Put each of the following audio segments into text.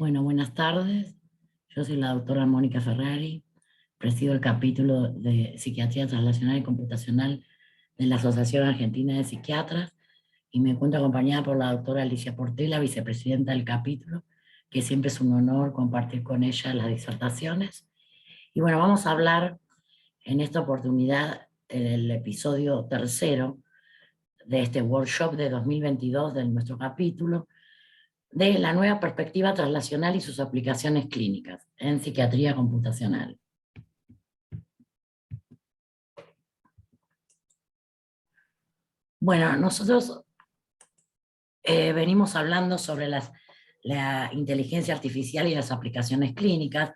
Bueno, buenas tardes. Yo soy la doctora Mónica Ferrari, presido el capítulo de Psiquiatría Translacional y Computacional de la Asociación Argentina de Psiquiatras y me encuentro acompañada por la doctora Alicia Portela, vicepresidenta del capítulo, que siempre es un honor compartir con ella las disertaciones. Y bueno, vamos a hablar en esta oportunidad, en el episodio tercero de este workshop de 2022 de nuestro capítulo, de la nueva perspectiva translacional y sus aplicaciones clínicas en psiquiatría computacional. Bueno, nosotros venimos hablando sobre la inteligencia artificial y las aplicaciones clínicas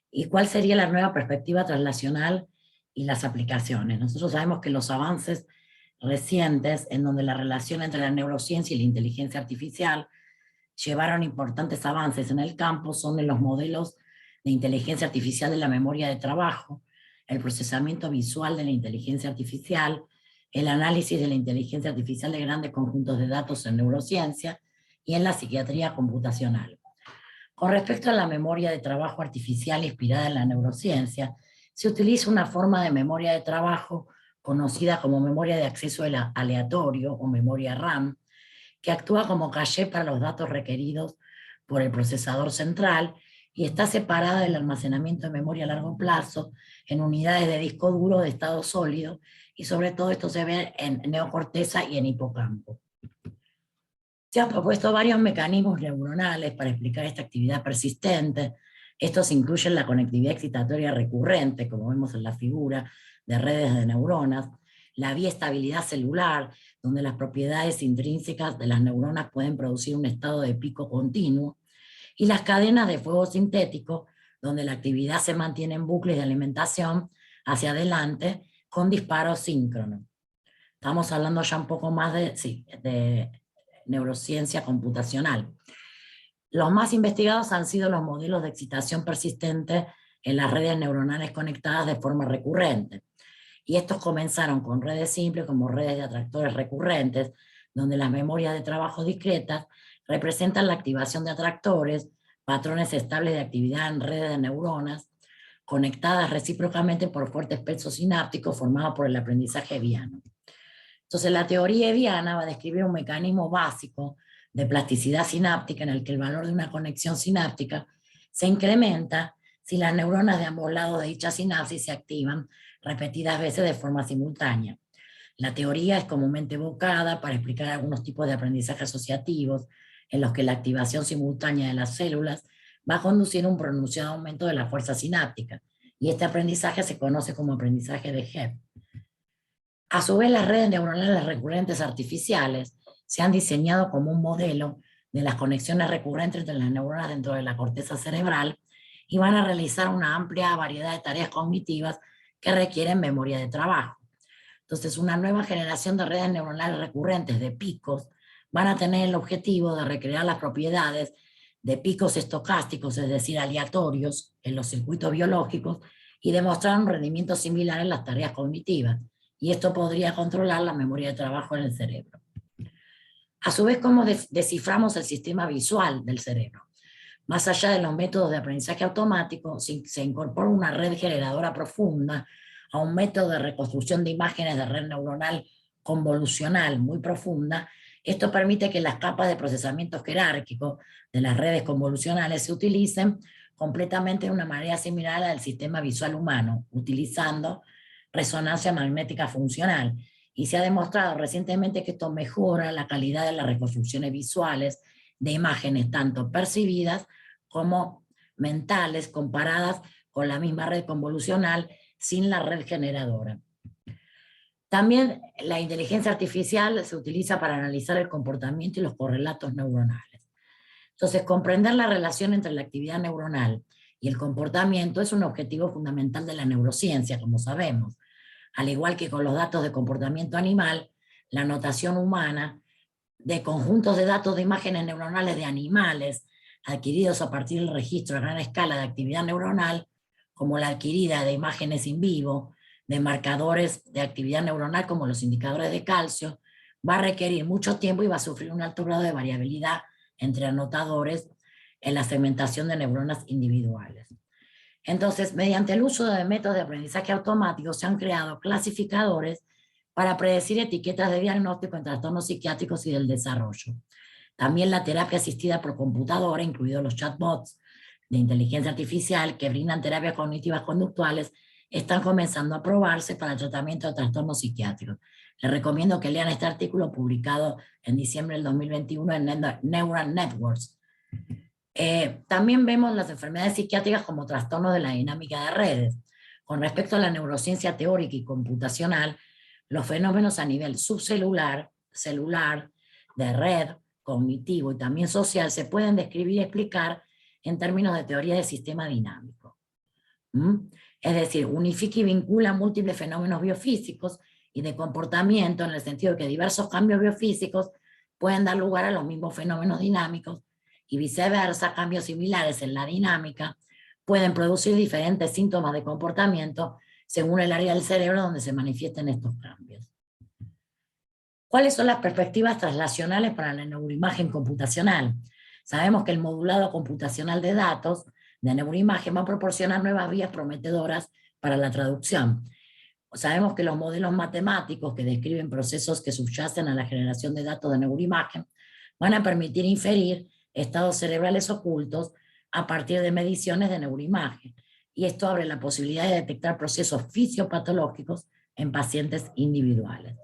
y cuál sería la nueva perspectiva translacional y las aplicaciones. Nosotros sabemos que los avances recientes en donde la relación entre la neurociencia y la inteligencia artificial llevaron importantes avances en el campo son en los modelos de inteligencia artificial de la memoria de trabajo, el procesamiento visual de la inteligencia artificial, el análisis de la inteligencia artificial de grandes conjuntos de datos en neurociencia y en la psiquiatría computacional. Con respecto a la memoria de trabajo artificial inspirada en la neurociencia, se utiliza una forma de memoria de trabajo conocida como memoria de acceso aleatorio o memoria RAM, que actúa como caché para los datos requeridos por el procesador central y está separada del almacenamiento de memoria a largo plazo en unidades de disco duro de estado sólido, y sobre todo esto se ve en neocorteza y en hipocampo. Se han propuesto varios mecanismos neuronales para explicar esta actividad persistente. Estos incluyen la conectividad excitatoria recurrente, como vemos en la figura, de redes de neuronas, la biestabilidad celular, donde las propiedades intrínsecas de las neuronas pueden producir un estado de pico continuo, y las cadenas de fuego sintético, donde la actividad se mantiene en bucles de alimentación hacia adelante con disparos síncronos. Estamos hablando ya un poco más de neurociencia computacional. Los más investigados han sido los modelos de excitación persistente en las redes neuronales conectadas de forma recurrente. Y estos comenzaron con redes simples como redes de atractores recurrentes, donde las memorias de trabajo discretas representan la activación de atractores, patrones estables de actividad en redes de neuronas, conectadas recíprocamente por fuertes pesos sinápticos formados por el aprendizaje hebbiano. Entonces la teoría hebbiana va a describir un mecanismo básico de plasticidad sináptica en el que el valor de una conexión sináptica se incrementa si las neuronas de ambos lados de dicha sinapsis se activan repetidas veces de forma simultánea. La teoría es comúnmente evocada para explicar algunos tipos de aprendizaje asociativos en los que la activación simultánea de las células va a conducir a un pronunciado aumento de la fuerza sináptica, y este aprendizaje se conoce como aprendizaje de Hebb. A su vez, las redes neuronales recurrentes artificiales se han diseñado como un modelo de las conexiones recurrentes entre las neuronas dentro de la corteza cerebral y van a realizar una amplia variedad de tareas cognitivas que requieren memoria de trabajo. Entonces, una nueva generación de redes neuronales recurrentes de picos van a tener el objetivo de recrear las propiedades de picos estocásticos, es decir, aleatorios en los circuitos biológicos, y demostrar un rendimiento similar en las tareas cognitivas. Y esto podría controlar la memoria de trabajo en el cerebro. A su vez, ¿cómo desciframos el sistema visual del cerebro? Más allá de los métodos de aprendizaje automático, se incorpora una red generadora profunda a un método de reconstrucción de imágenes de red neuronal convolucional muy profunda. Esto permite que las capas de procesamiento jerárquico de las redes convolucionales se utilicen completamente de una manera similar a la del sistema visual humano, utilizando resonancia magnética funcional. Y se ha demostrado recientemente que esto mejora la calidad de las reconstrucciones visuales de imágenes tanto percibidas como mentales comparadas con la misma red convolucional sin la red generadora. También la inteligencia artificial se utiliza para analizar el comportamiento y los correlatos neuronales. Entonces, comprender la relación entre la actividad neuronal y el comportamiento es un objetivo fundamental de la neurociencia, como sabemos. Al igual que con los datos de comportamiento animal, la notación humana de conjuntos de datos de imágenes neuronales de animales adquiridos a partir del registro a gran escala de actividad neuronal, como la adquirida de imágenes in vivo, de marcadores de actividad neuronal como los indicadores de calcio, va a requerir mucho tiempo y va a sufrir un alto grado de variabilidad entre anotadores en la segmentación de neuronas individuales. Entonces, mediante el uso de métodos de aprendizaje automático, se han creado clasificadores para predecir etiquetas de diagnóstico en trastornos psiquiátricos y del desarrollo. También la terapia asistida por computadora, incluidos los chatbots de inteligencia artificial que brindan terapias cognitivas conductuales, están comenzando a probarse para el tratamiento de trastornos psiquiátricos. Les recomiendo que lean este artículo publicado en diciembre del 2021 en Neural Networks. También vemos las enfermedades psiquiátricas como trastornos de la dinámica de redes. Con respecto a la neurociencia teórica y computacional, los fenómenos a nivel subcelular, celular, de red, cognitivo y también social se pueden describir y explicar en términos de teoría de sistema dinámico. Es decir, unifica y vincula múltiples fenómenos biofísicos y de comportamiento en el sentido de que diversos cambios biofísicos pueden dar lugar a los mismos fenómenos dinámicos y viceversa, cambios similares en la dinámica pueden producir diferentes síntomas de comportamiento según el área del cerebro donde se manifiesten estos cambios. ¿Cuáles son las perspectivas translacionales para la neuroimagen computacional? Sabemos que el modulado computacional de datos de neuroimagen va a proporcionar nuevas vías prometedoras para la traducción. Sabemos que los modelos matemáticos que describen procesos que subyacen a la generación de datos de neuroimagen van a permitir inferir estados cerebrales ocultos a partir de mediciones de neuroimagen. Y esto abre la posibilidad de detectar procesos fisiopatológicos en pacientes individuales.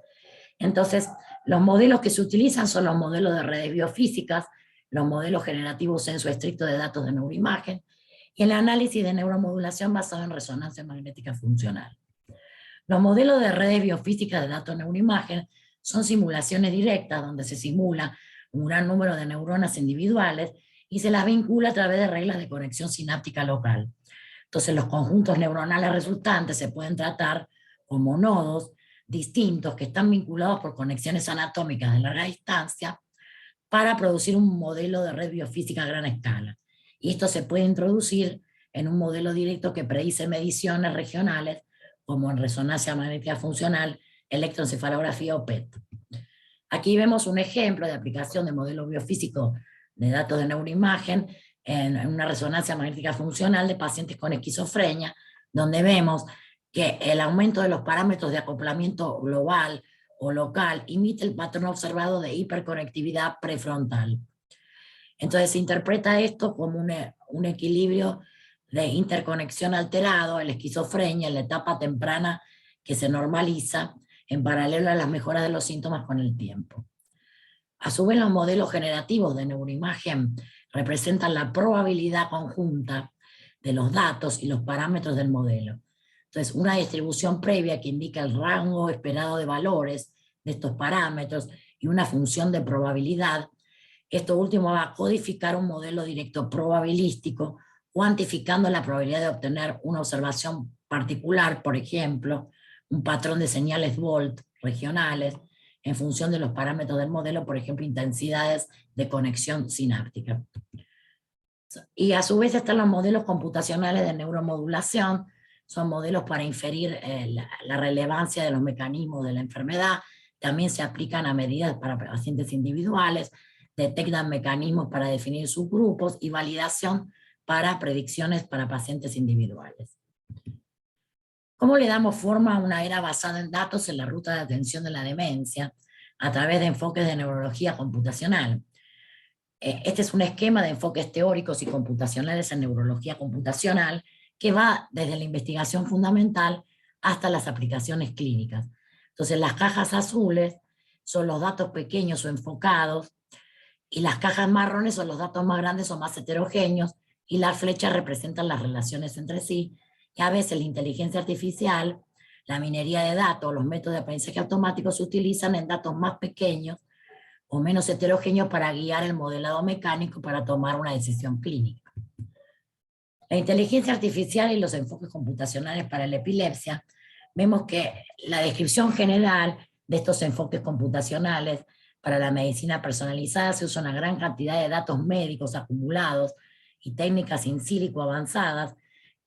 Entonces, los modelos que se utilizan son los modelos de redes biofísicas, los modelos generativos senso estricto de datos de neuroimagen, y el análisis de neuromodulación basado en resonancia magnética funcional. Los modelos de redes biofísicas de datos de neuroimagen son simulaciones directas donde se simula un gran número de neuronas individuales y se las vincula a través de reglas de conexión sináptica local. Entonces los conjuntos neuronales resultantes se pueden tratar como nodos distintos que están vinculados por conexiones anatómicas de larga distancia para producir un modelo de red biofísica a gran escala. Y esto se puede introducir en un modelo directo que predice mediciones regionales como en resonancia magnética funcional, electroencefalografía o PET. Aquí vemos un ejemplo de aplicación de modelo biofísico de datos de neuroimagen en una resonancia magnética funcional de pacientes con esquizofrenia, donde vemos que el aumento de los parámetros de acoplamiento global o local imita el patrón observado de hiperconectividad prefrontal. Entonces se interpreta esto como un equilibrio de interconexión alterado en la esquizofrenia en la etapa temprana que se normaliza en paralelo a las mejoras de los síntomas con el tiempo. A su vez, los modelos generativos de neuroimagen representan la probabilidad conjunta de los datos y los parámetros del modelo. Entonces, una distribución previa que indica el rango esperado de valores de estos parámetros y una función de probabilidad. Esto último va a codificar un modelo directo probabilístico, cuantificando la probabilidad de obtener una observación particular, por ejemplo, un patrón de señales Volt regionales, en función de los parámetros del modelo, por ejemplo, intensidades de conexión sináptica. Y a su vez están los modelos computacionales de neuromodulación, son modelos para inferir la relevancia de los mecanismos de la enfermedad, también se aplican a medidas para pacientes individuales, detectan mecanismos para definir subgrupos y validación para predicciones para pacientes individuales. ¿Cómo le damos forma a una era basada en datos en la ruta de atención de la demencia a través de enfoques de neurología computacional? Este es un esquema de enfoques teóricos y computacionales en neurología computacional que va desde la investigación fundamental hasta las aplicaciones clínicas. Entonces las cajas azules son los datos pequeños o enfocados y las cajas marrones son los datos más grandes o más heterogéneos y las flechas representan las relaciones entre sí. Y a veces la inteligencia artificial, la minería de datos, los métodos de aprendizaje automático se utilizan en datos más pequeños o menos heterogéneos para guiar el modelado mecánico para tomar una decisión clínica. La inteligencia artificial y los enfoques computacionales para la epilepsia, vemos que la descripción general de estos enfoques computacionales para la medicina personalizada se usa una gran cantidad de datos médicos acumulados y técnicas in silico avanzadas.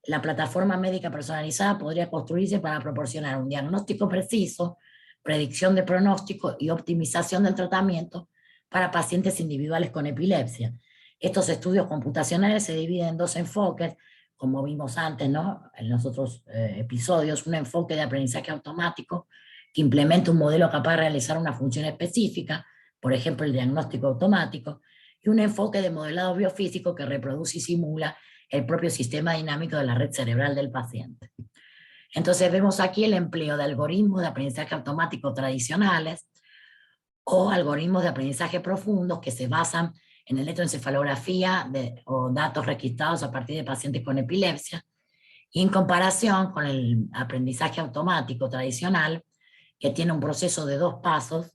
La plataforma médica personalizada podría construirse para proporcionar un diagnóstico preciso, predicción de pronóstico y optimización del tratamiento para pacientes individuales con epilepsia. Estos estudios computacionales se dividen en dos enfoques, como vimos antes, ¿no? En los otros episodios, un enfoque de aprendizaje automático que implementa un modelo capaz de realizar una función específica, por ejemplo, el diagnóstico automático, y un enfoque de modelado biofísico que reproduce y simula el propio sistema dinámico de la red cerebral del paciente. Entonces vemos aquí el empleo de algoritmos de aprendizaje automático tradicionales o algoritmos de aprendizaje profundos que se basan en electroencefalografía o datos registrados a partir de pacientes con epilepsia, y en comparación con el aprendizaje automático tradicional, que tiene un proceso de 2 pasos,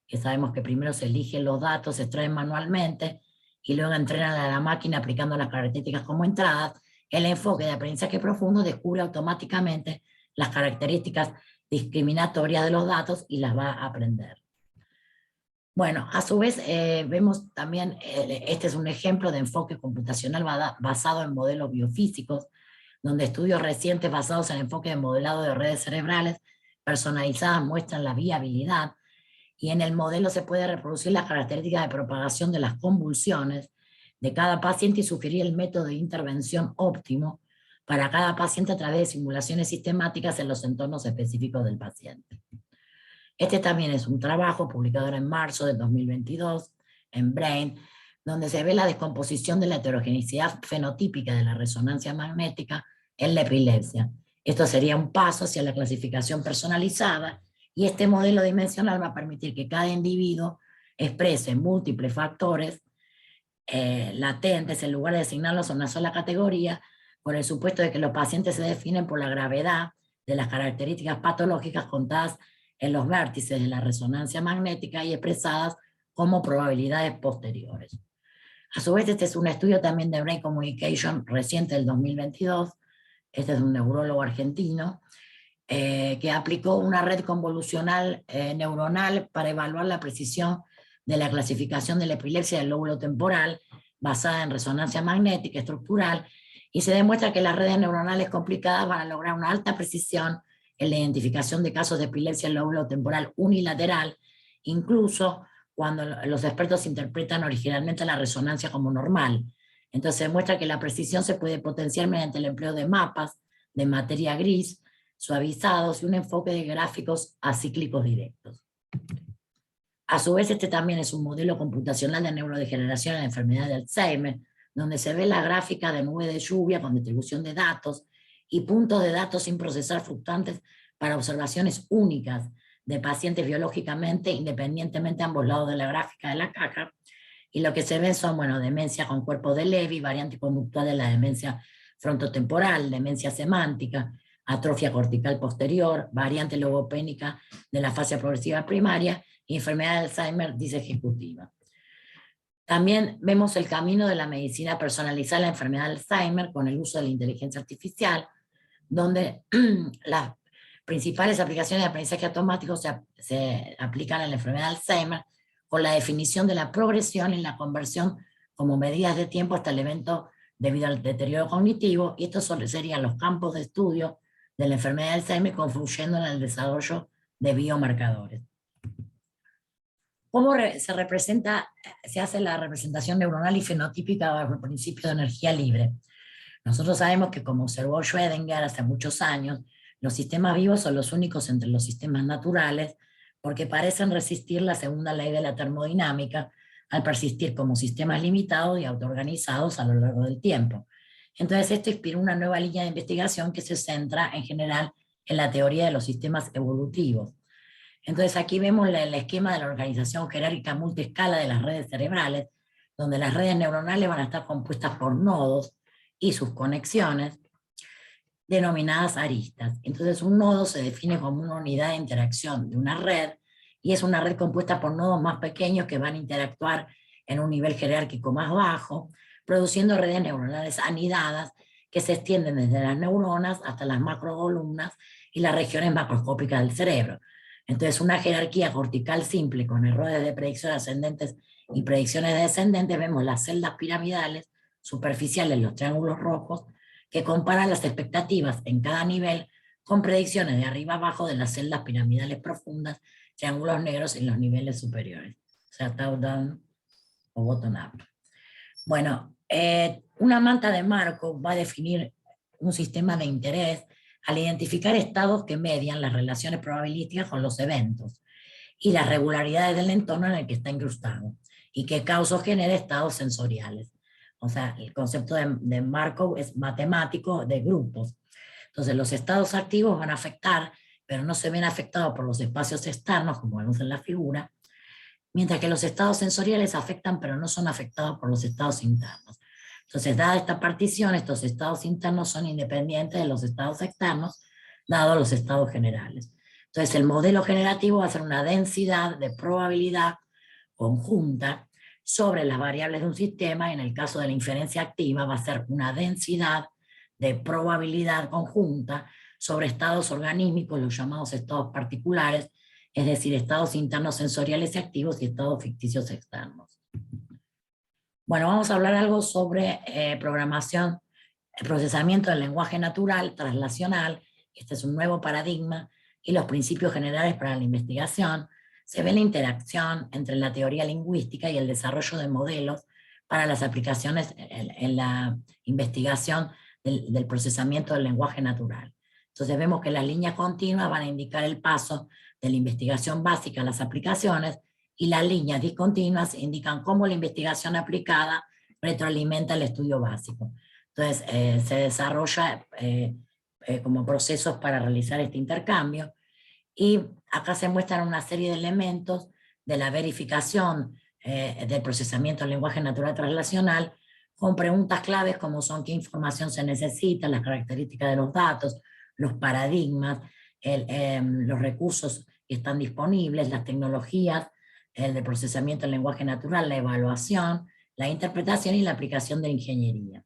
que sabemos que primero se eligen los datos, se extraen manualmente, y luego entrenan a la máquina aplicando las características como entradas. El enfoque de aprendizaje profundo descubre automáticamente las características discriminatorias de los datos y las va a aprender. Bueno, a su vez vemos también, este es un ejemplo de enfoque computacional basado en modelos biofísicos, donde estudios recientes basados en enfoque de modelado de redes cerebrales personalizadas muestran la viabilidad, y en el modelo se puede reproducir las características de propagación de las convulsiones de cada paciente y sugerir el método de intervención óptimo para cada paciente a través de simulaciones sistemáticas en los entornos específicos del paciente. Este también es un trabajo publicado en marzo de 2022 en Brain, donde se ve la descomposición de la heterogeneidad fenotípica de la resonancia magnética en la epilepsia. Esto sería un paso hacia la clasificación personalizada, y este modelo dimensional va a permitir que cada individuo exprese múltiples factores latentes en lugar de asignarlos a una sola categoría, por el supuesto de que los pacientes se definen por la gravedad de las características patológicas contadas en los vértices de la resonancia magnética y expresadas como probabilidades posteriores. A su vez, este es un estudio también de Brain Communication reciente del 2022, este es un neurólogo argentino, que aplicó una red convolucional neuronal para evaluar la precisión de la clasificación de la epilepsia del lóbulo temporal basada en resonancia magnética estructural, y se demuestra que las redes neuronales complicadas van a lograr una alta precisión en la identificación de casos de epilepsia del lóbulo temporal unilateral, incluso cuando los expertos interpretan originalmente la resonancia como normal. Entonces se demuestra que la precisión se puede potenciar mediante el empleo de mapas de materia gris suavizados y un enfoque de gráficos acíclicos directos. A su vez, este también es un modelo computacional de neurodegeneración en la enfermedad de Alzheimer, donde se ve la gráfica de nube de lluvia con distribución de datos y puntos de datos sin procesar fluctuantes para observaciones únicas de pacientes biológicamente independientemente a ambos lados de la gráfica de la caja, y lo que se ven son, bueno, demencia con cuerpo de Levy, variante conductual de la demencia frontotemporal, demencia semántica, atrofia cortical posterior, variante logopénica de la fase progresiva primaria y enfermedad de Alzheimer disejecutiva. También vemos el camino de la medicina personalizada en la enfermedad de Alzheimer con el uso de la inteligencia artificial, donde las principales aplicaciones de aprendizaje automático se aplican en la enfermedad de Alzheimer con la definición de la progresión y la conversión como medidas de tiempo hasta el evento debido al deterioro cognitivo, y estos serían los campos de estudio de la enfermedad de Alzheimer confluyendo en el desarrollo de biomarcadores. ¿Cómo se hace la representación neuronal y fenotípica bajo el principio de energía libre? Nosotros sabemos que, como observó Schrödinger hace muchos años, los sistemas vivos son los únicos entre los sistemas naturales porque parecen resistir la segunda ley de la termodinámica al persistir como sistemas limitados y autoorganizados a lo largo del tiempo. Entonces esto inspiró una nueva línea de investigación que se centra en general en la teoría de los sistemas evolutivos. Entonces aquí vemos el esquema de la organización jerárquica multiescala de las redes cerebrales, donde las redes neuronales van a estar compuestas por nodos y sus conexiones, denominadas aristas. Entonces un nodo se define como una unidad de interacción de una red, y es una red compuesta por nodos más pequeños que van a interactuar en un nivel jerárquico más bajo, produciendo redes neuronales anidadas que se extienden desde las neuronas hasta las macrocolumnas y las regiones macroscópicas del cerebro. Entonces una jerarquía cortical simple con errores de predicción ascendentes y predicciones descendentes. Vemos las celdas piramidales superficiales, los triángulos rojos, que comparan las expectativas en cada nivel con predicciones de arriba abajo de las celdas piramidales profundas, triángulos negros en los niveles superiores, o sea, top-down o bottom-up. Bueno, una manta de Markov va a definir un sistema de interés al identificar estados que median las relaciones probabilísticas con los eventos y las regularidades del entorno en el que está incrustado, y que causa o genera estados sensoriales. O sea, el concepto de Markov es matemático de grupos. Entonces, los estados activos van a afectar, pero no se ven afectados por los espacios externos, como vemos en la figura, mientras que los estados sensoriales afectan, pero no son afectados por los estados internos. Entonces, dada esta partición, estos estados internos son independientes de los estados externos, dado los estados generales. Entonces, el modelo generativo va a ser una densidad de probabilidad conjunta sobre las variables de un sistema, y en el caso de la inferencia activa va a ser una densidad de probabilidad conjunta sobre estados organímicos, los llamados estados particulares, es decir, estados internos sensoriales y activos y estados ficticios externos. Bueno, vamos a hablar algo sobre programación, procesamiento del lenguaje natural, translacional. Este es un nuevo paradigma, y los principios generales para la investigación. Se ve la interacción entre la teoría lingüística y el desarrollo de modelos para las aplicaciones en la investigación del procesamiento del lenguaje natural. Entonces vemos que las líneas continuas van a indicar el paso de la investigación básica a las aplicaciones, y las líneas discontinuas indican cómo la investigación aplicada retroalimenta el estudio básico. Entonces se desarrolla como procesos para realizar este intercambio, y acá se muestran una serie de elementos de la verificación del procesamiento del lenguaje natural translacional, con preguntas claves como son qué información se necesita, las características de los datos, los paradigmas, los recursos que están disponibles, las tecnologías, el de procesamiento del lenguaje natural, la evaluación, la interpretación y la aplicación de la ingeniería.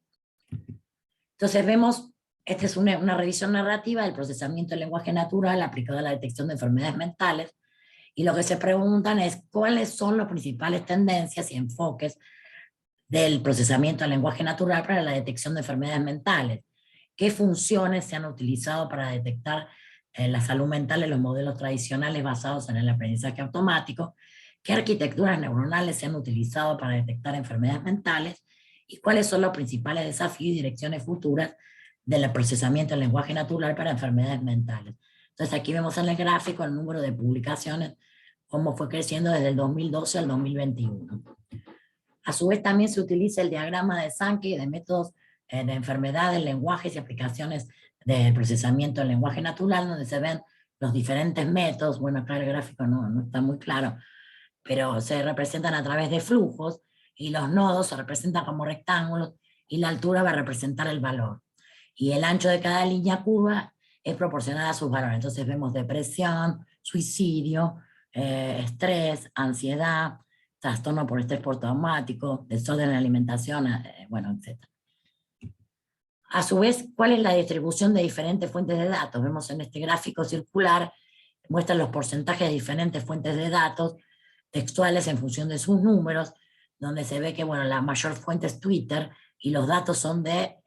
Entonces vemos, esta es una revisión narrativa del procesamiento del lenguaje natural aplicado a la detección de enfermedades mentales, y lo que se preguntan es cuáles son las principales tendencias y enfoques del procesamiento del lenguaje natural para la detección de enfermedades mentales, qué funciones se han utilizado para detectar la salud mental en los modelos tradicionales basados en el aprendizaje automático, qué arquitecturas neuronales se han utilizado para detectar enfermedades mentales, y cuáles son los principales desafíos y direcciones futuras del procesamiento del lenguaje natural para enfermedades mentales. Entonces aquí vemos en el gráfico el número de publicaciones, cómo fue creciendo desde el 2012 al 2021. A su vez también se utiliza el diagrama de Sankey de métodos de enfermedades, lenguajes y aplicaciones del procesamiento del lenguaje natural, donde se ven los diferentes métodos. Bueno, acá el gráfico no está muy claro, pero se representan a través de flujos, y los nodos se representan como rectángulos, y la altura va a representar el valor. Y el ancho de cada línea curva es proporcional a sus valores. Entonces vemos depresión, suicidio, estrés, ansiedad, trastorno por estrés postraumático, desorden de la alimentación, bueno, etc. A su vez, ¿cuál es la distribución de diferentes fuentes de datos? Vemos en este gráfico circular, muestran los porcentajes de diferentes fuentes de datos textuales en función de sus números, donde se ve que, bueno, la mayor fuente es Twitter, y los datos son de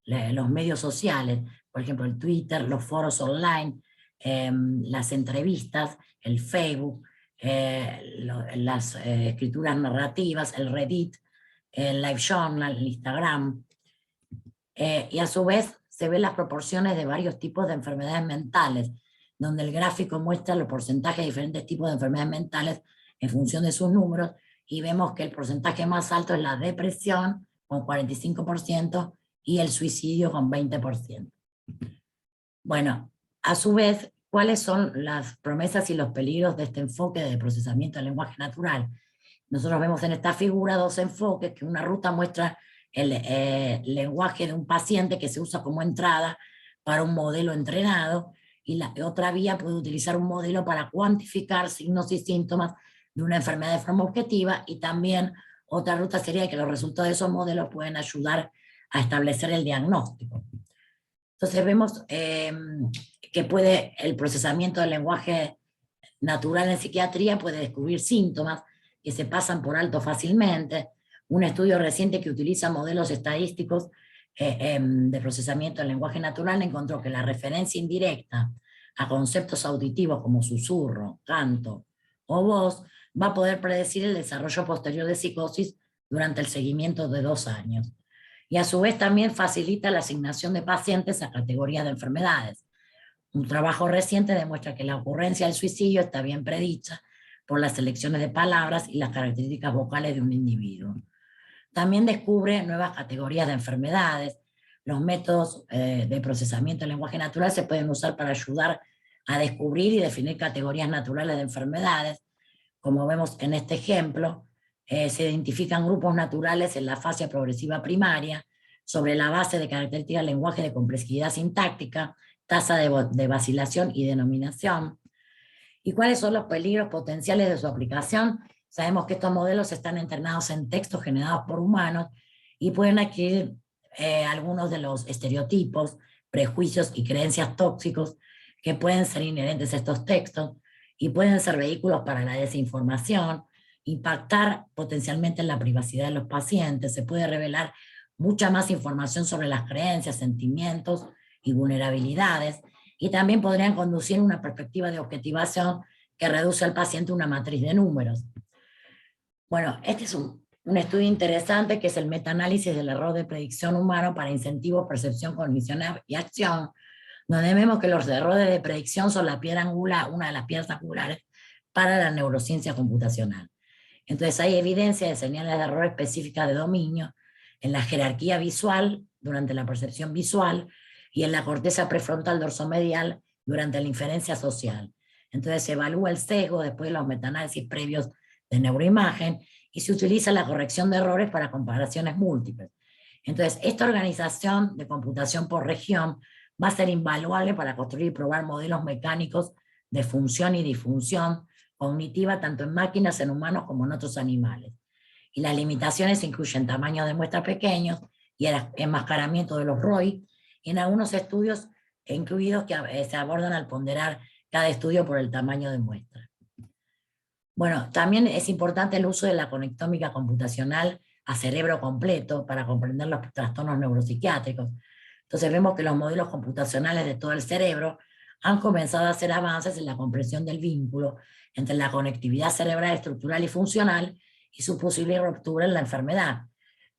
los medios sociales, por ejemplo, el Twitter, los foros online, las entrevistas, el Facebook, las escrituras narrativas, el Reddit, el LiveJournal, el Instagram, y a su vez se ven las proporciones de varios tipos de enfermedades mentales, donde el gráfico muestra los porcentajes de diferentes tipos de enfermedades mentales en función de sus números, y vemos que el porcentaje más alto es la depresión, con 45%, y el suicidio, con 20%. Bueno, a su vez, ¿cuáles son las promesas y los peligros de este enfoque de procesamiento del lenguaje natural? Nosotros vemos en esta figura dos enfoques, que una ruta muestra el lenguaje de un paciente que se usa como entrada para un modelo entrenado, y la otra vía puede utilizar un modelo para cuantificar signos y síntomas de una enfermedad de forma objetiva, y también otra ruta sería que los resultados de esos modelos pueden ayudar a establecer el diagnóstico. Entonces vemos que el procesamiento del lenguaje natural en psiquiatría puede descubrir síntomas que se pasan por alto fácilmente. Un estudio reciente que utiliza modelos estadísticos de procesamiento del lenguaje natural encontró que la referencia indirecta a conceptos auditivos como susurro, canto o voz va a poder predecir el desarrollo posterior de psicosis durante el seguimiento de 2 años. Y a su vez también facilita la asignación de pacientes a categorías de enfermedades. Un trabajo reciente demuestra que la ocurrencia del suicidio está bien predicha por las selecciones de palabras y las características vocales de un individuo. También descubre nuevas categorías de enfermedades. Los métodos de procesamiento del lenguaje natural se pueden usar para ayudar a descubrir y definir categorías naturales de enfermedades. Como vemos en este ejemplo, se identifican grupos naturales en la fase progresiva primaria sobre la base de características del lenguaje de complejidad sintáctica, tasa de vacilación y denominación. ¿Y cuáles son los peligros potenciales de su aplicación? Sabemos que estos modelos están entrenados en textos generados por humanos y pueden adquirir algunos de los estereotipos, prejuicios y creencias tóxicos que pueden ser inherentes a estos textos y pueden ser vehículos para la desinformación, impactar potencialmente en la privacidad de los pacientes. Se puede revelar mucha más información sobre las creencias, sentimientos y vulnerabilidades, y también podrían conducir a una perspectiva de objetivación que reduce al paciente a una matriz de números. Bueno, este es un estudio interesante que es el metaanálisis del error de predicción humano para incentivos, percepción, cognición y acción, donde vemos que los errores de predicción son la piedra angular, una de las piedras angulares para la neurociencia computacional. Entonces hay evidencia de señales de error específicas de dominio en la jerarquía visual, durante la percepción visual, y en la corteza prefrontal dorsomedial durante la inferencia social. Entonces se evalúa el sesgo después de los metaanálisis previos de neuroimagen y se utiliza la corrección de errores para comparaciones múltiples. Entonces, esta organización de computación por región va a ser invaluable para construir y probar modelos mecánicos de función y disfunción cognitiva tanto en máquinas, en humanos como en otros animales. Y las limitaciones incluyen tamaños de muestras pequeños y el enmascaramiento de los ROI, y en algunos estudios incluidos que se abordan al ponderar cada estudio por el tamaño de muestra. Bueno, también es importante el uso de la conectómica computacional a cerebro completo para comprender los trastornos neuropsiquiátricos. Entonces vemos que los modelos computacionales de todo el cerebro han comenzado a hacer avances en la comprensión del vínculo entre la conectividad cerebral estructural y funcional y su posible ruptura en la enfermedad.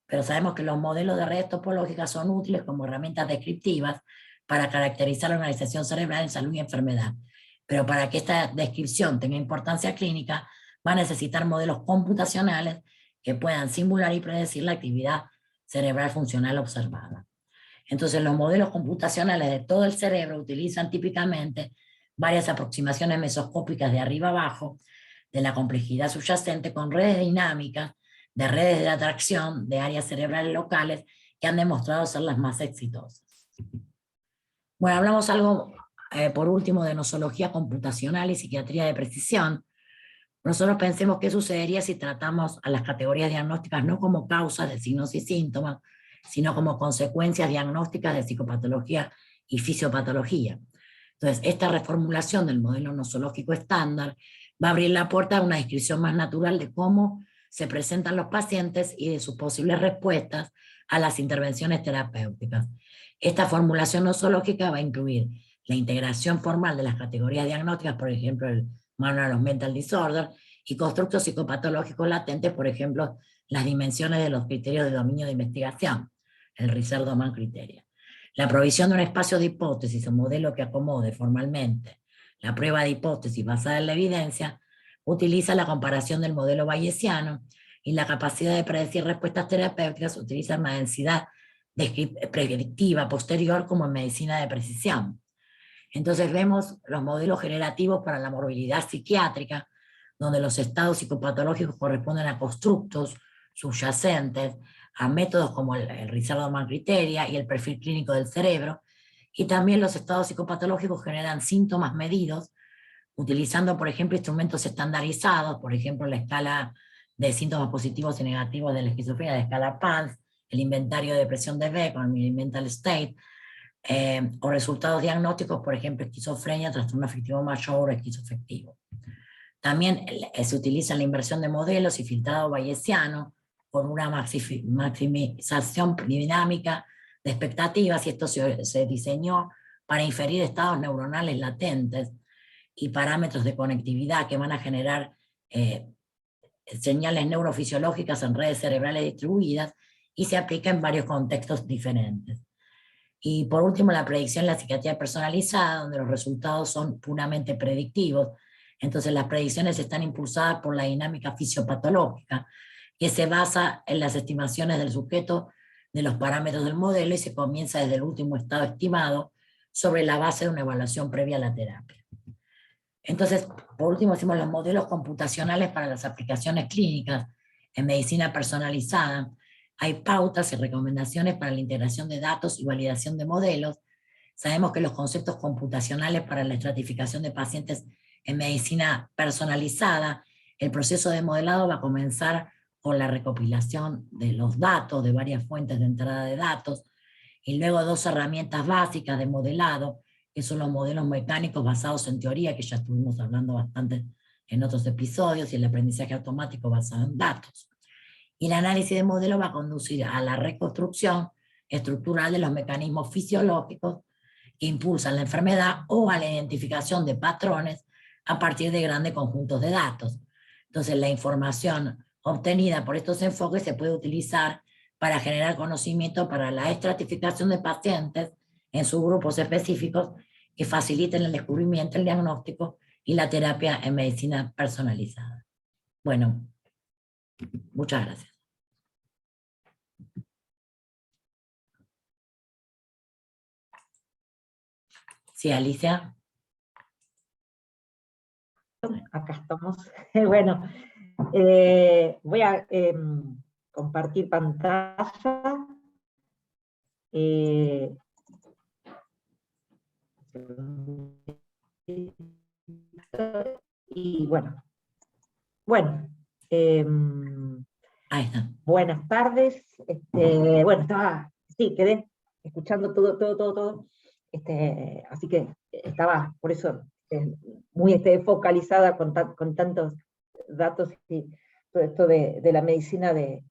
Pero sabemos que los modelos de redes topológicas son útiles como herramientas descriptivas para caracterizar la organización cerebral en salud y enfermedad. Pero para que esta descripción tenga importancia clínica, va a necesitar modelos computacionales que puedan simular y predecir la actividad cerebral funcional observada. Entonces, los modelos computacionales de todo el cerebro utilizan típicamente varias aproximaciones mesoscópicas de arriba abajo de la complejidad subyacente con redes dinámicas de redes de atracción de áreas cerebrales locales que han demostrado ser las más exitosas. Bueno, hablamos algo por último de nosología computacional y psiquiatría de precisión. Nosotros pensemos qué sucedería si tratamos a las categorías diagnósticas no como causas de signos y síntomas, sino como consecuencias diagnósticas de psicopatología y fisiopatología. Entonces, esta reformulación del modelo nosológico estándar va a abrir la puerta a una descripción más natural de cómo se presentan los pacientes y de sus posibles respuestas a las intervenciones terapéuticas. Esta formulación nosológica va a incluir la integración formal de las categorías diagnósticas, por ejemplo, el Manual of Mental Disorder, y constructos psicopatológicos latentes, por ejemplo, las dimensiones de los criterios de dominio de investigación, el Research Domain Criteria. La provisión de un espacio de hipótesis o modelo que acomode formalmente la prueba de hipótesis basada en la evidencia utiliza la comparación del modelo bayesiano, y la capacidad de predecir respuestas terapéuticas utiliza una densidad predictiva posterior como en medicina de precisión. Entonces vemos los modelos generativos para la morbilidad psiquiátrica, donde los estados psicopatológicos corresponden a constructos subyacentes, a métodos como el Research Domain Criteria y el perfil clínico del cerebro, y también los estados psicopatológicos generan síntomas medidos utilizando, por ejemplo, instrumentos estandarizados, por ejemplo, la escala de síntomas positivos y negativos de la esquizofrenia, la escala PANSS, el inventario de depresión de Beck, con el mental state, o resultados diagnósticos, por ejemplo, esquizofrenia, trastorno afectivo mayor o esquizoafectivo. También se utiliza la inversión de modelos y filtrado bayesiano con una maximización dinámica de expectativas, y esto se diseñó para inferir estados neuronales latentes y parámetros de conectividad que van a generar señales neurofisiológicas en redes cerebrales distribuidas y se aplica en varios contextos diferentes. Y por último, la predicción en la psiquiatría personalizada, donde los resultados son puramente predictivos. Entonces las predicciones están impulsadas por la dinámica fisiopatológica, que se basa en las estimaciones del sujeto de los parámetros del modelo y se comienza desde el último estado estimado sobre la base de una evaluación previa a la terapia. Entonces, por último, hacemos los modelos computacionales para las aplicaciones clínicas en medicina personalizada. Hay pautas y recomendaciones para la integración de datos y validación de modelos. Sabemos que los conceptos computacionales para la estratificación de pacientes en medicina personalizada, el proceso de modelado va a comenzar con la recopilación de los datos de varias fuentes de entrada de datos, y luego dos herramientas básicas de modelado, que son los modelos mecánicos basados en teoría, que ya estuvimos hablando bastante en otros episodios, y el aprendizaje automático basado en datos. Y el análisis de modelo va a conducir a la reconstrucción estructural de los mecanismos fisiológicos que impulsan la enfermedad o a la identificación de patrones a partir de grandes conjuntos de datos. Entonces, la información obtenida por estos enfoques se puede utilizar para generar conocimiento para la estratificación de pacientes en subgrupos específicos que faciliten el descubrimiento, el diagnóstico y la terapia en medicina personalizada. Bueno, muchas gracias. Sí, Alicia. Acá estamos. Bueno, voy a compartir pantalla. Y bueno, Ahí está. buenas tardes. Bueno, quedé escuchando todo. Así que estaba, por eso, muy focalizada con tantos datos y todo esto de la medicina de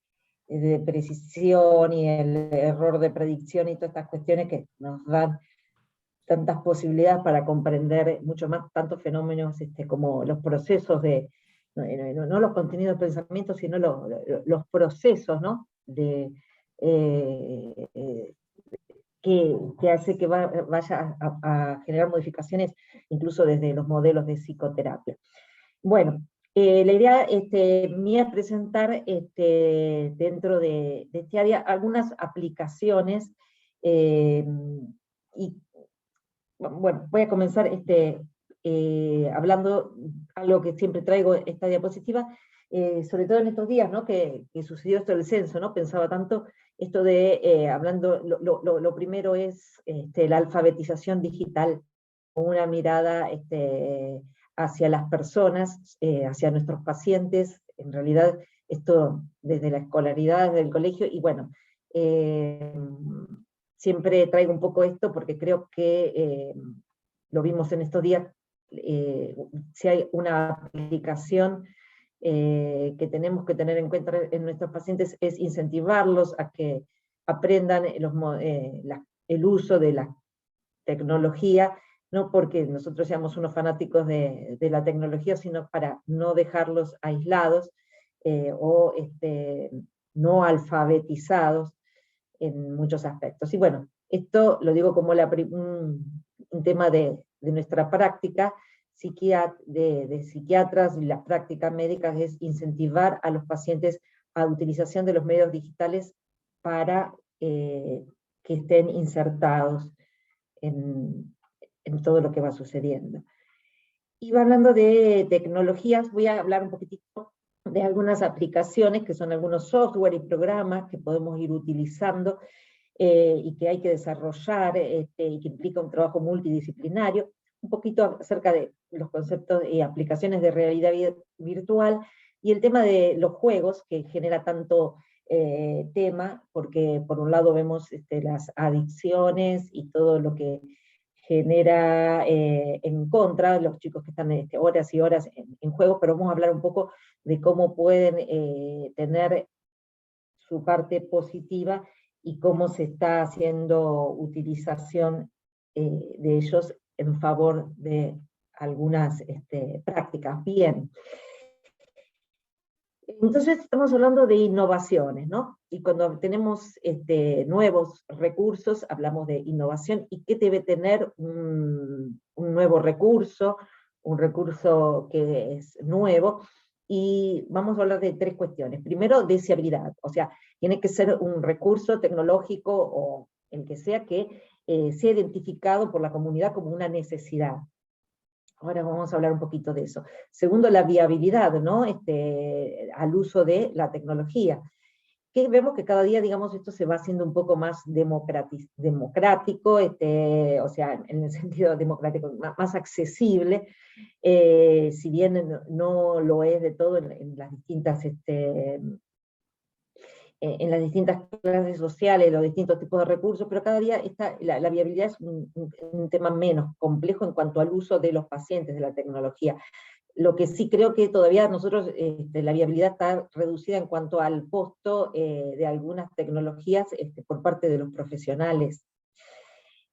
precisión y el error de predicción y todas estas cuestiones que nos dan tantas posibilidades para comprender mucho más tantos fenómenos como los procesos no los contenidos de pensamiento, sino los procesos, ¿no? Que hace que vaya a generar modificaciones incluso desde los modelos de psicoterapia. Bueno, la idea mía es presentar dentro de este área algunas aplicaciones, y bueno, voy a comenzar hablando algo que siempre traigo esta diapositiva, sobre todo en estos días, ¿no? que sucedió esto del censo, ¿no? Pensaba tanto esto de, hablando, lo primero es la alfabetización digital, con una mirada hacia las personas, hacia nuestros pacientes, en realidad esto desde la escolaridad, desde el colegio, y bueno, siempre traigo un poco esto porque creo que lo vimos en estos días, si hay una aplicación que tenemos que tener en cuenta en nuestros pacientes es incentivarlos a que aprendan el uso de la tecnología, no porque nosotros seamos unos fanáticos de la tecnología, sino para no dejarlos aislados o no alfabetizados en muchos aspectos. Y bueno, esto lo digo como un tema de nuestra práctica de psiquiatras, y las prácticas médicas es incentivar a los pacientes a la utilización de los medios digitales para que estén insertados en todo lo que va sucediendo. Y hablando de tecnologías, voy a hablar un poquitito de algunas aplicaciones, que son algunos software y programas que podemos ir utilizando y que hay que desarrollar y que implica un trabajo multidisciplinario, un poquito acerca de los conceptos y aplicaciones de realidad virtual, y el tema de los juegos, que genera tanto tema, porque por un lado vemos las adicciones y todo lo que genera en contra de los chicos que están horas y horas en juego, pero vamos a hablar un poco de cómo pueden tener su parte positiva y cómo se está haciendo utilización de ellos en favor de algunas prácticas. Bien. Entonces estamos hablando de innovaciones, ¿no? Y cuando tenemos nuevos recursos, hablamos de innovación, y qué debe tener un nuevo recurso, un recurso que es nuevo, y vamos a hablar de tres cuestiones. Primero, deseabilidad, o sea, tiene que ser un recurso tecnológico o el que sea identificado por la comunidad como una necesidad. Ahora vamos a hablar un poquito de eso. Segundo, la viabilidad, ¿no? Al uso de la tecnología. Que vemos que cada día, digamos, esto se va haciendo un poco más democrático, o sea, en el sentido democrático, más accesible, si bien no lo es de todo en las distintas en las distintas clases sociales, los distintos tipos de recursos, pero cada día la viabilidad es un tema menos complejo en cuanto al uso de los pacientes de la tecnología. Lo que sí creo que todavía nosotros, la viabilidad está reducida en cuanto al costo de algunas tecnologías por parte de los profesionales.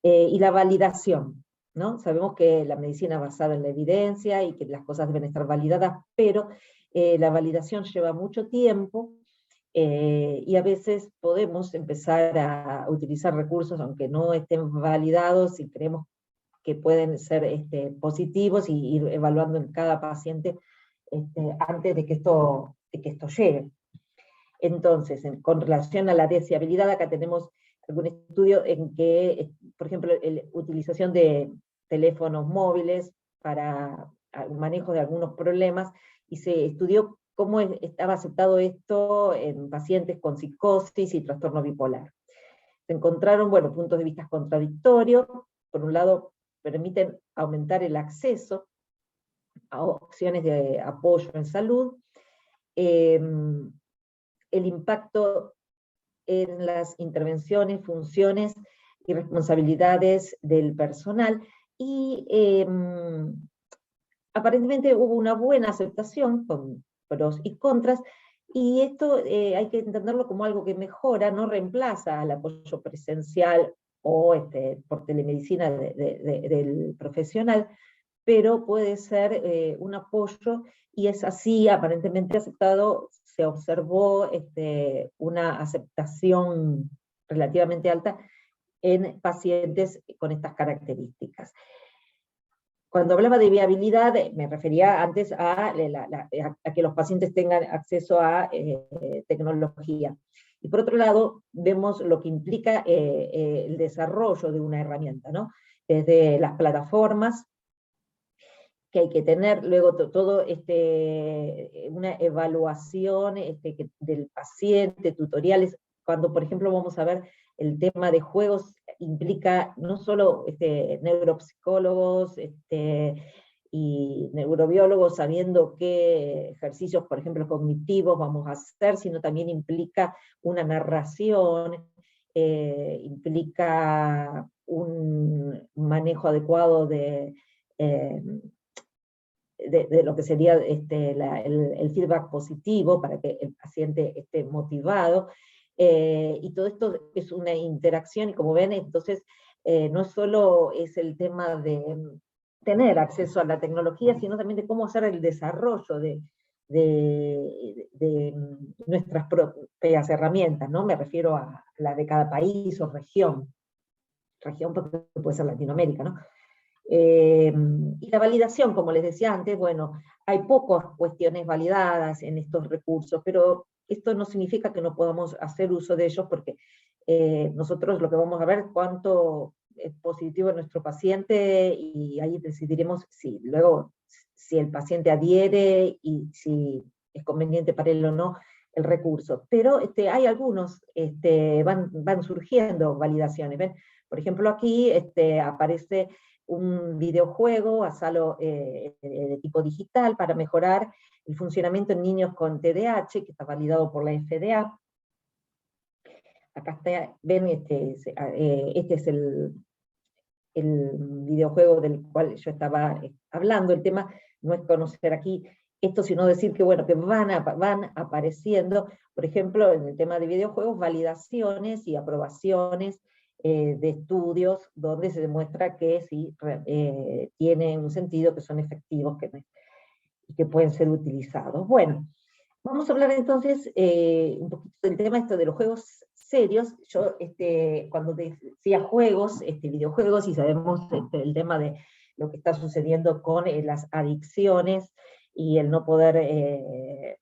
Y la validación, ¿no? Sabemos que la medicina es basada en la evidencia y que las cosas deben estar validadas, pero la validación lleva mucho tiempo, y a veces podemos empezar a utilizar recursos aunque no estén validados y creemos que pueden ser positivos, y ir evaluando en cada paciente antes de que esto llegue. Entonces, con relación a la deseabilidad, acá tenemos algún estudio en que, por ejemplo, la utilización de teléfonos móviles para el manejo de algunos problemas, y se estudió cómo estaba aceptado esto en pacientes con psicosis y trastorno bipolar. Se encontraron, bueno, puntos de vista contradictorios. Por un lado, permiten aumentar el acceso a opciones de apoyo en salud, el impacto en las intervenciones, funciones y responsabilidades del personal, y aparentemente hubo una buena aceptación con pros y contras, y esto hay que entenderlo como algo que mejora, no reemplaza al apoyo presencial o por telemedicina del profesional, pero puede ser un apoyo, y es así aparentemente aceptado. Se observó una aceptación relativamente alta en pacientes con estas características. Cuando hablaba de viabilidad, me refería antes a que los pacientes tengan acceso a tecnología. Y por otro lado, vemos lo que implica el desarrollo de una herramienta, ¿no? Desde las plataformas que hay que tener, luego todo una evaluación del paciente, tutoriales. Cuando, por ejemplo, vamos a ver el tema de juegos, implica no solo neuropsicólogos y neurobiólogos sabiendo qué ejercicios, por ejemplo, cognitivos vamos a hacer, sino también implica una narración, implica un manejo adecuado de lo que sería el feedback positivo para que el paciente esté motivado, y todo esto es una interacción, y como ven, entonces no solo es el tema de tener acceso a la tecnología, sino también de cómo hacer el desarrollo de nuestras propias herramientas, ¿no? Me refiero a la de cada país o región porque puede ser Latinoamérica, ¿no? Y la validación, como les decía antes, bueno, hay pocas cuestiones validadas en estos recursos, pero esto no significa que no podamos hacer uso de ellos, porque nosotros lo que vamos a ver es cuánto es positivo en nuestro paciente, y ahí decidiremos luego si el paciente adhiere y si es conveniente para él o no el recurso. Pero hay algunos, van surgiendo validaciones. ¿Ven? Por ejemplo, aquí aparece un videojuego de tipo digital para mejorar el funcionamiento en niños con TDAH, que está validado por la FDA. Acá está, ven, este es el videojuego del cual yo estaba hablando. El tema no es conocer aquí esto, sino decir que, bueno, que van apareciendo, por ejemplo, en el tema de videojuegos, validaciones y aprobaciones de estudios donde se demuestra que sí tienen un sentido, que son efectivos, y que pueden ser utilizados. Bueno, Vamos a hablar entonces un poquito del tema esto de los juegos serios. Yo cuando decía juegos, videojuegos, y sabemos el tema de lo que está sucediendo con las adicciones y el no poder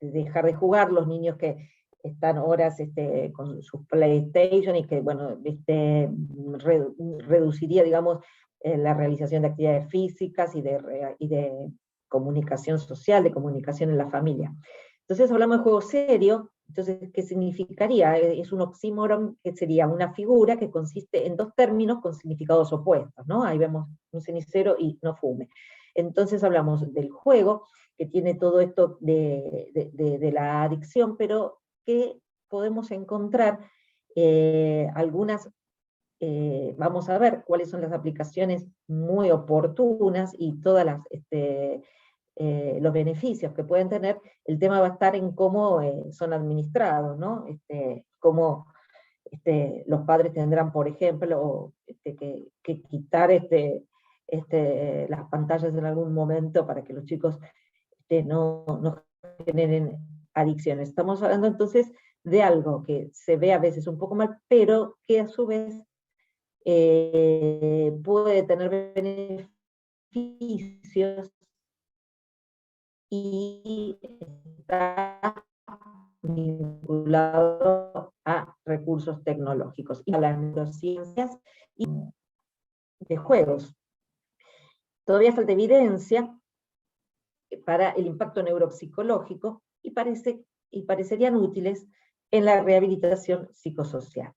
dejar de jugar, los niños que están horas con sus PlayStation y que, bueno, reduciría, digamos, la realización de actividades físicas y de comunicación social, de comunicación en la familia. Entonces hablamos de juego serio. Entonces, ¿qué significaría? Es un oxímoron, que sería una figura que consiste en dos términos con significados opuestos, ¿no? Ahí vemos un cenicero y no fume. Entonces hablamos del juego, que tiene todo esto de la adicción, pero que podemos encontrar algunas, vamos a ver cuáles son las aplicaciones muy oportunas y todas las los beneficios que pueden tener. El tema va a estar en cómo son administrados, ¿no? Cómo los padres tendrán, por ejemplo, que quitar las pantallas en algún momento para que los chicos no generen adicciones. Estamos hablando entonces de algo que se ve a veces un poco mal, pero que a su vez puede tener beneficios y está vinculado a recursos tecnológicos y a las neurociencias y de juegos. Todavía falta evidencia para el impacto neuropsicológico y parecerían útiles en la rehabilitación psicosocial.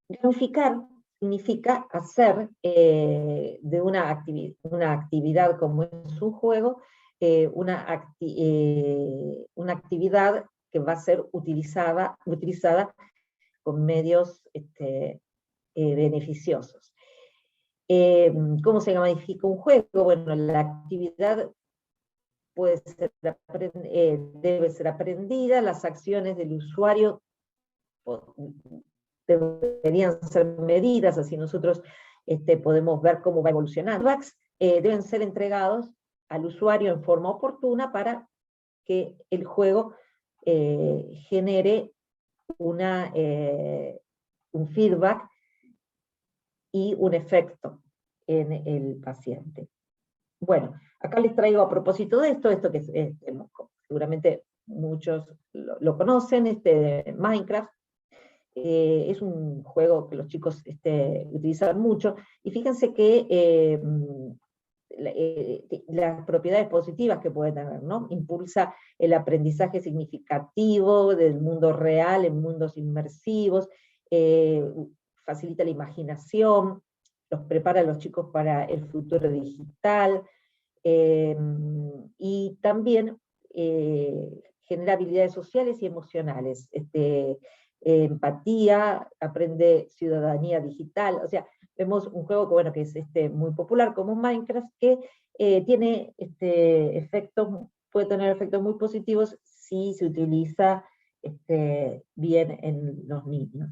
Gamificar significa hacer de una actividad como es un juego, una actividad que va a ser utilizada con medios beneficiosos. ¿Cómo se gamifica un juego? Bueno, la actividad debe ser aprendida, las acciones del usuario deberían ser medidas, así nosotros podemos ver cómo va evolucionando. Feedbacks deben ser entregados al usuario en forma oportuna para que el juego genere un feedback y un efecto en el paciente. Bueno, acá les traigo a propósito de esto que seguramente muchos lo conocen, Minecraft. Es un juego que los chicos utilizan mucho, y fíjense que las propiedades positivas que puede tener, ¿no? Impulsa el aprendizaje significativo del mundo real en mundos inmersivos, facilita la imaginación, los prepara a los chicos para el futuro digital, y también genera habilidades sociales y emocionales, empatía, aprende ciudadanía digital. O sea, vemos un juego que, bueno, que es muy popular como Minecraft, que tiene puede tener efectos muy positivos si se utiliza bien en los niños.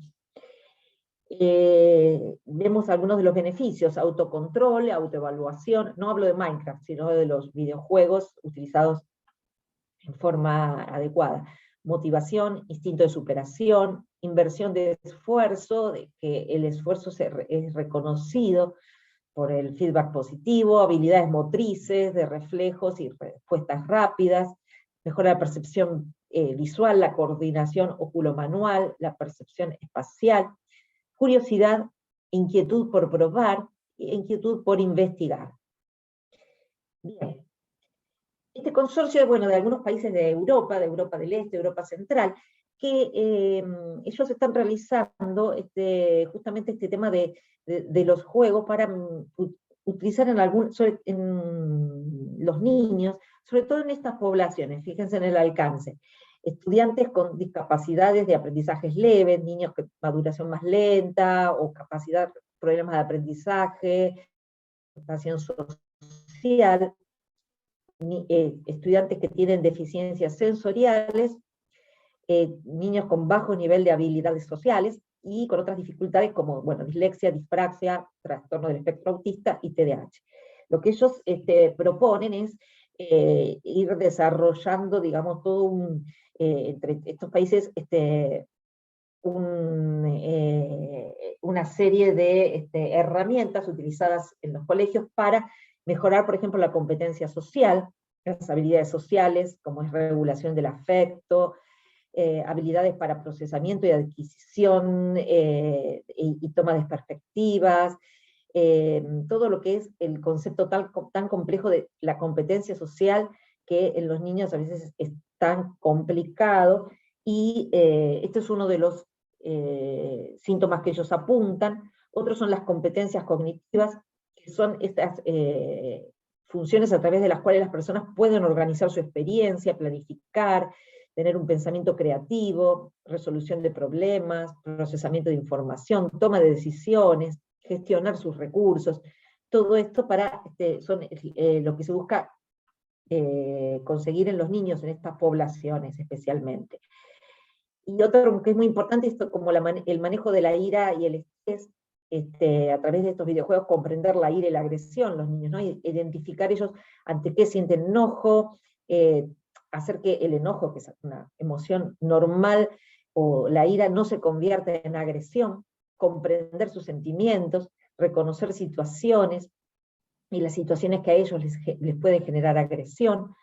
Vemos algunos de los beneficios: autocontrol, autoevaluación. No hablo de Minecraft, sino de los videojuegos utilizados en forma adecuada. Motivación, instinto de superación, inversión de esfuerzo, de que el esfuerzo es reconocido por el feedback positivo, habilidades motrices, de reflejos y respuestas rápidas, mejora la percepción visual, la coordinación oculomanual, la percepción espacial, curiosidad, inquietud por probar, e inquietud por investigar. Bien. Este consorcio, bueno, de algunos países de Europa del Este, Europa Central, que ellos están realizando justamente este tema de los juegos para utilizar en los niños, sobre todo en estas poblaciones. Fíjense en el alcance: estudiantes con discapacidades de aprendizajes leves, niños con maduración más lenta, o problemas de aprendizaje, adaptación social, estudiantes que tienen deficiencias sensoriales, niños con bajo nivel de habilidades sociales y con otras dificultades como, bueno, dislexia, dispraxia, trastorno del espectro autista y TDAH. Lo que ellos proponen es ir desarrollando, digamos, todo entre estos países, una serie de herramientas utilizadas en los colegios para mejorar, por ejemplo, la competencia social, las habilidades sociales, como es regulación del afecto, habilidades para procesamiento y adquisición, y toma de perspectivas, todo lo que es el concepto tan complejo de la competencia social, que en los niños a veces es tan complicado, y este es uno de los síntomas que ellos apuntan. Otros son las competencias cognitivas, que son estas funciones a través de las cuales las personas pueden organizar su experiencia, planificar, tener un pensamiento creativo, resolución de problemas, procesamiento de información, toma de decisiones, gestionar sus recursos. Todo esto son lo que se busca conseguir en los niños, en estas poblaciones especialmente. Y otro que es muy importante, esto como el manejo de la ira y el estrés, a través de estos videojuegos, comprender la ira y la agresión, los niños, ¿no? Identificar ellos ante qué sienten enojo, hacer que el enojo, que es una emoción normal, o la ira no se convierta en agresión, comprender sus sentimientos, reconocer situaciones, y las situaciones que a ellos les pueden generar agresión.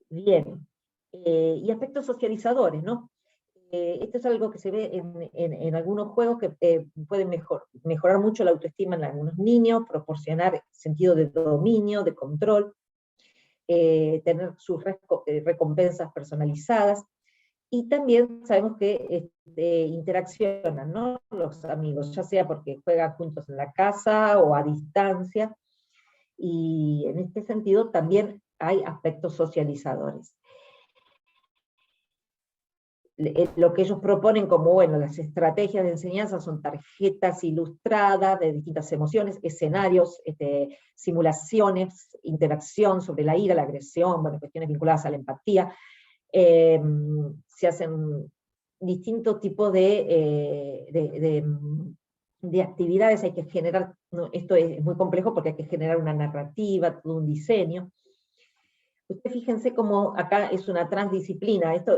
Bien, y aspectos socializadores, ¿no? Esto es algo que se ve en algunos juegos que pueden mejorar mucho la autoestima en algunos niños, proporcionar sentido de dominio, de control, tener sus recompensas personalizadas, y también sabemos que interaccionan, ¿no? Los amigos, ya sea porque juegan juntos en la casa o a distancia, y en este sentido también hay aspectos socializadores. Lo que ellos proponen como, bueno, las estrategias de enseñanza son tarjetas ilustradas de distintas emociones, escenarios, simulaciones, interacción sobre la ira, la agresión, bueno, cuestiones vinculadas a la empatía. Se hacen distintos tipos de actividades, hay que generar, ¿no? Esto es muy complejo porque hay que generar una narrativa, todo un diseño. Ustedes fíjense cómo acá es una transdisciplina, esto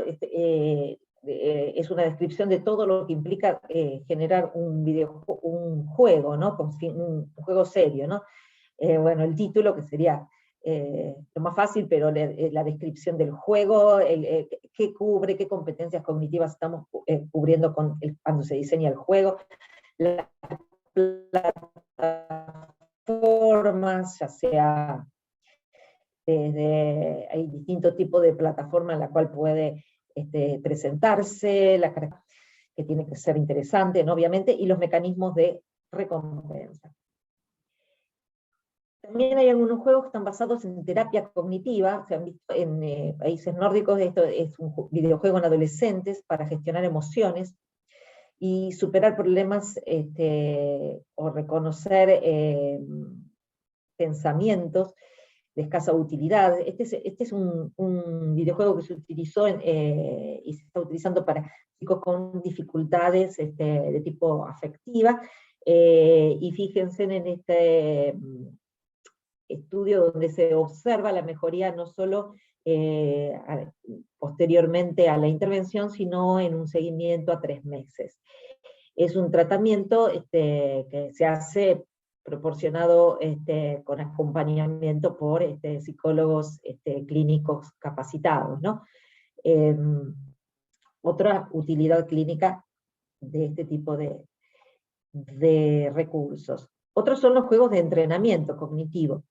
es una descripción de todo lo que implica generar un juego, ¿no? Un juego serio, ¿no? Bueno, el título, que sería lo más fácil, pero la descripción del juego, qué cubre, qué competencias cognitivas estamos cubriendo cuando se diseña el juego, las plataformas, ya sea hay distintos tipos de plataformas en la cual puede presentarse, que tiene que ser interesante, ¿no? Obviamente, y los mecanismos de recompensa. También hay algunos juegos que están basados en terapia cognitiva, se han visto en países nórdicos. Esto es un videojuego en adolescentes para gestionar emociones y superar problemas, o reconocer pensamientos de escasa utilidad. Este es un videojuego que se utilizó y se está utilizando para chicos con dificultades de tipo afectiva, y fíjense en este estudio donde se observa la mejoría no solo posteriormente a la intervención, sino en un seguimiento a 3 meses. Es un tratamiento que se hace proporcionado con acompañamiento por psicólogos clínicos capacitados, ¿no? Otra utilidad clínica de este tipo de recursos. Otros son los juegos de entrenamiento cognitivo.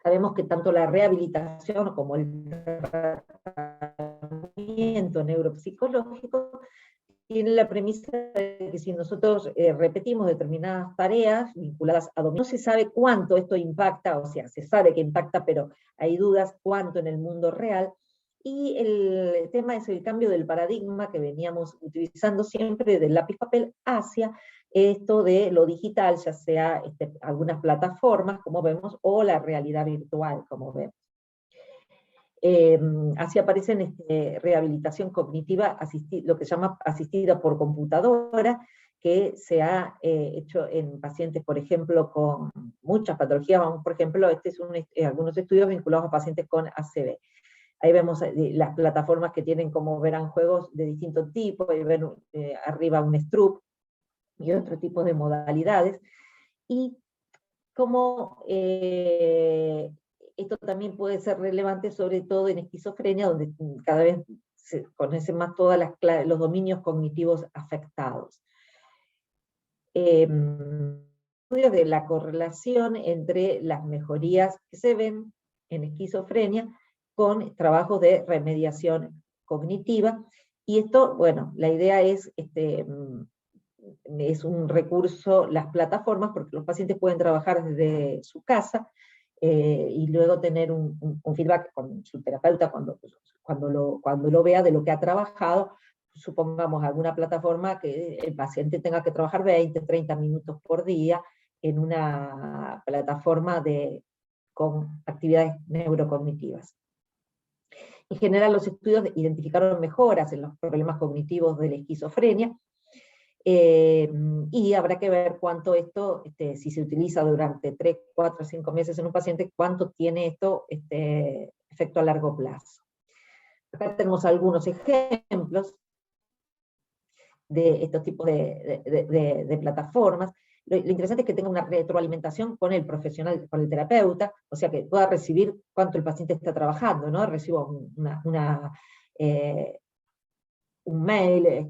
Sabemos que tanto la rehabilitación como el tratamiento neuropsicológico tiene la premisa de que si nosotros repetimos determinadas tareas vinculadas a dominio, no se sabe cuánto esto impacta, o sea, se sabe que impacta, pero hay dudas cuánto en el mundo real, y el tema es el cambio del paradigma que veníamos utilizando siempre del lápiz-papel hacia esto de lo digital, ya sea algunas plataformas, como vemos, o la realidad virtual, como vemos. Así aparecen rehabilitación cognitiva, lo que se llama asistida por computadora, que se ha hecho en pacientes, por ejemplo, con muchas patologías. Vamos, por ejemplo, algunos estudios vinculados a pacientes con ACV. Ahí vemos las plataformas que tienen, como verán, juegos de distintos tipos, ahí ven arriba un Stroop y otro tipo de modalidades, y como esto también puede ser relevante sobre todo en esquizofrenia, donde cada vez se conocen más todos los dominios cognitivos afectados. Estudios de la correlación entre las mejorías que se ven en esquizofrenia con trabajos de remediación cognitiva, y esto, bueno, la idea es un recurso, las plataformas, porque los pacientes pueden trabajar desde su casa y luego tener un feedback con su terapeuta cuando lo vea de lo que ha trabajado. Supongamos alguna plataforma que el paciente tenga que trabajar 20, 30 minutos por día en una plataforma con actividades neurocognitivas. En general, los estudios identificaron mejoras en los problemas cognitivos de la esquizofrenia, y habrá que ver cuánto esto, si se utiliza durante 3, 4, 5 meses en un paciente, cuánto tiene esto efecto a largo plazo. Acá tenemos algunos ejemplos de estos tipos de plataformas. Lo interesante es que tenga una retroalimentación con el profesional, con el terapeuta, o sea que pueda recibir cuánto el paciente está trabajando, ¿no? Recibo un mail,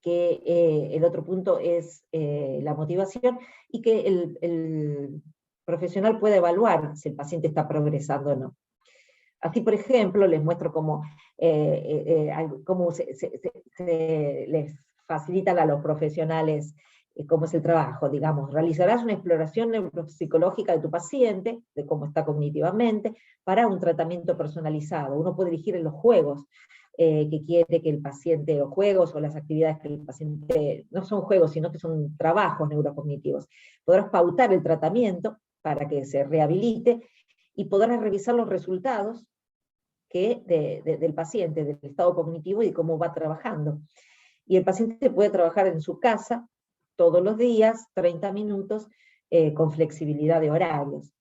que el otro punto es la motivación, y que el profesional pueda evaluar si el paciente está progresando o no. Así, por ejemplo, les muestro cómo les facilitan a los profesionales cómo es el trabajo. Digamos, realizarás una exploración neuropsicológica de tu paciente, de cómo está cognitivamente, para un tratamiento personalizado. Uno puede elegir en los juegos que quiere que el paciente, los juegos o las actividades que el paciente, no son juegos, sino que son trabajos neurocognitivos. Podrás pautar el tratamiento para que se rehabilite, y podrás revisar los resultados del paciente, del estado cognitivo y de cómo va trabajando. Y el paciente puede trabajar en su casa todos los días, 30 minutos, con flexibilidad de horarios.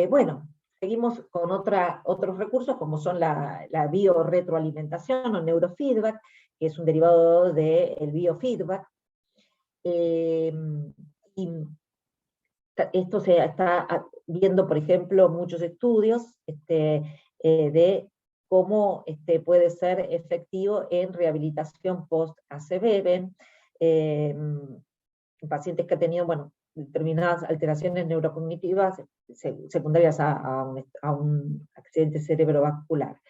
Bueno, seguimos con otros recursos, como son la biorretroalimentación o neurofeedback, que es un derivado del biofeedback. Y esto se está viendo, por ejemplo, muchos estudios de cómo puede ser efectivo en rehabilitación post-ACV, pacientes que han tenido, bueno, determinadas alteraciones neurocognitivas secundarias a un accidente cerebrovascular.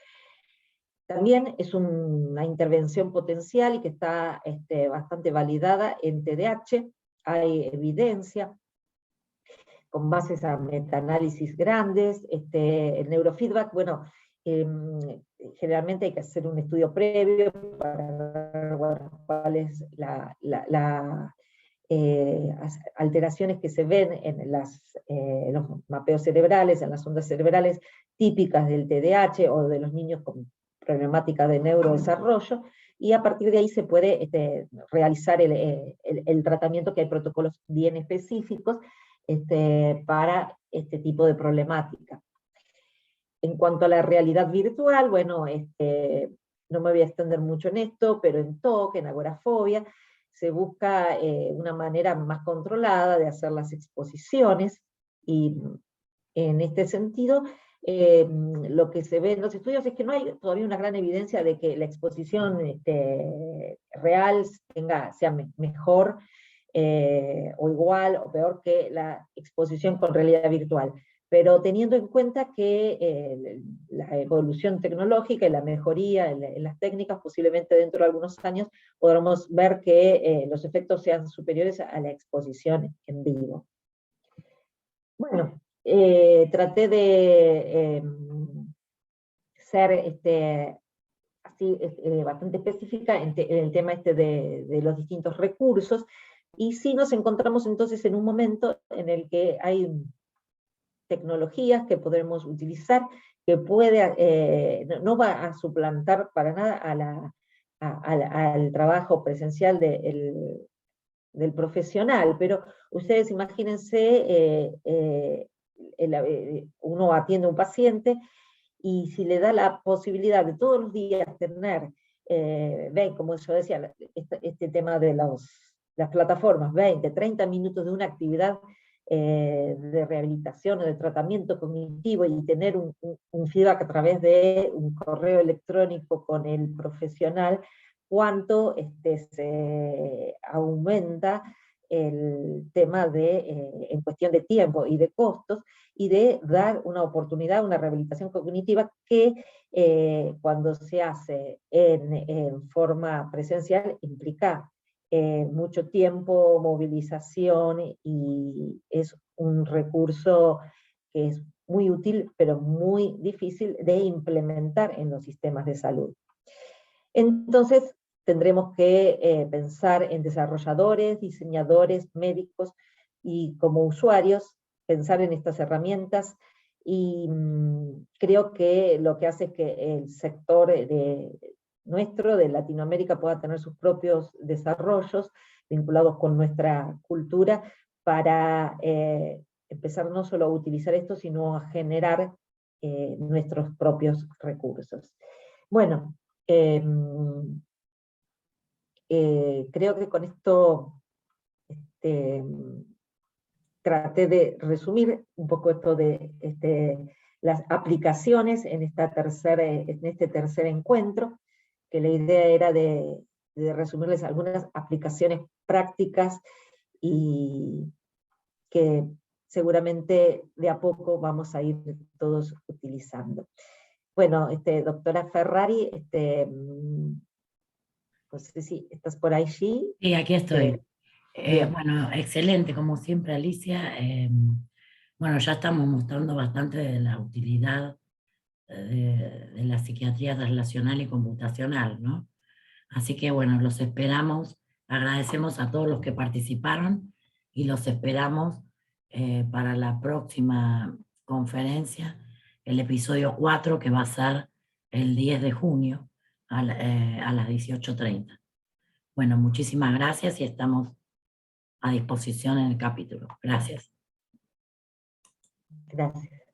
También es una intervención potencial y que está bastante validada en TDAH. Hay evidencia con bases a metaanálisis grandes. El neurofeedback, bueno, generalmente hay que hacer un estudio previo para ver, bueno, cuál es alteraciones que se ven en los mapeos cerebrales, en las ondas cerebrales típicas del TDAH o de los niños con problemática de neurodesarrollo, y a partir de ahí se puede realizar el tratamiento, que hay protocolos bien específicos para este tipo de problemática. En cuanto a la realidad virtual, bueno, no me voy a extender mucho en esto, pero en TOC, en agorafobia, se busca una manera más controlada de hacer las exposiciones, y en este sentido, lo que se ve en los estudios es que no hay todavía una gran evidencia de que la exposición real sea mejor o igual o peor que la exposición con realidad virtual. Pero teniendo en cuenta que la evolución tecnológica y la mejoría en las técnicas, posiblemente dentro de algunos años podremos ver que los efectos sean superiores a la exposición en vivo. Bueno, traté de ser así, bastante específica en el tema de los distintos recursos, y sí nos encontramos entonces en un momento en el que hay tecnologías que podremos utilizar, que no va a suplantar para nada al trabajo presencial del profesional, pero ustedes imagínense, uno atiende a un paciente y si le da la posibilidad de todos los días tener, ven, como yo decía, este tema de las plataformas, 20, 30 minutos de una actividad de rehabilitación o de tratamiento cognitivo y tener un feedback a través de un correo electrónico con el profesional, cuánto se aumenta el tema en cuestión de tiempo y de costos, y de dar una oportunidad, una rehabilitación cognitiva que cuando se hace en forma presencial implica mucho tiempo, movilización, y es un recurso que es muy útil, pero muy difícil de implementar en los sistemas de salud. Entonces, tendremos que pensar en desarrolladores, diseñadores, médicos, y como usuarios, pensar en estas herramientas, y creo que lo que hace es que el sector nuestro, de Latinoamérica, pueda tener sus propios desarrollos vinculados con nuestra cultura, para empezar no solo a utilizar esto, sino a generar nuestros propios recursos. Bueno, creo que con esto traté de resumir un poco esto de las aplicaciones en este tercer encuentro, que la idea era de resumirles algunas aplicaciones prácticas y que seguramente de a poco vamos a ir todos utilizando. Bueno, doctora Ferrari, no sé si estás por allí. Sí, aquí estoy. Bien. Bueno, excelente, como siempre, Alicia. Bueno, ya estamos mostrando bastante de la utilidad de la psiquiatría translacional y computacional, ¿no? Así que bueno, los esperamos, agradecemos a todos los que participaron y los esperamos para la próxima conferencia, el episodio 4, que va a ser el 10 de junio a las 18:30. Bueno, muchísimas gracias y estamos a disposición en el capítulo. Gracias. Gracias.